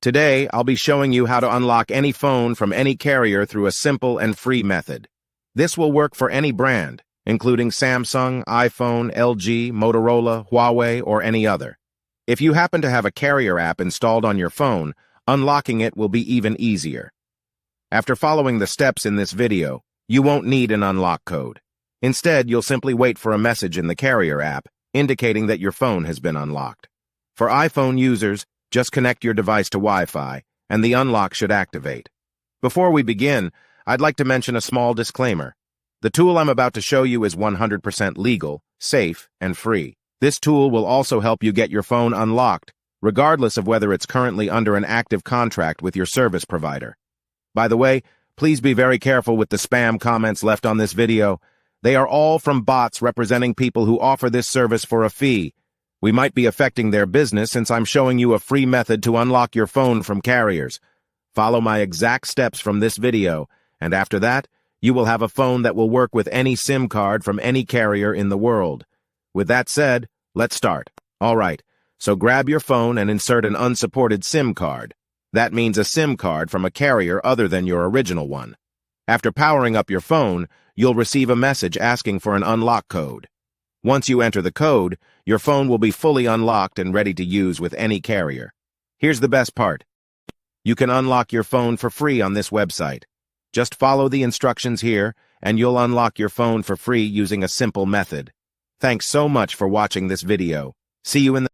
Today, I'll be showing you how to unlock any phone from any carrier through a simple and free method. This will work for any brand, including Samsung, iPhone, LG, Motorola, Huawei, or any other. If you happen to have a carrier app installed on your phone, unlocking it will be even easier. After following the steps in this video, you won't need an unlock code. Instead, you'll simply wait for a message in the carrier app indicating that your phone has been unlocked. For iPhone users, just connect your device to Wi-Fi, and the unlock should activate. Before we begin, I'd like to mention a small disclaimer. The tool I'm about to show you is 100% legal, safe, and free. This tool will also help you get your phone unlocked, regardless of whether it's currently under an active contract with your service provider. By the way, please be very careful with the spam comments left on this video. They are all from bots representing people who offer this service for a fee. We might be affecting their business since I'm showing you a free method to unlock your phone from carriers. Follow my exact steps from this video, and after that, you will have a phone that will work with any SIM card from any carrier in the world. With that said, let's start. Alright, so grab your phone and insert an unsupported SIM card. That means a SIM card from a carrier other than your original one. After powering up your phone, you'll receive a message asking for an unlock code. Once you enter the code, your phone will be fully unlocked and ready to use with any carrier. Here's the best part. You can unlock your phone for free on this website. Just follow the instructions here, and you'll unlock your phone for free using a simple method. Thanks so much for watching this video. See you in the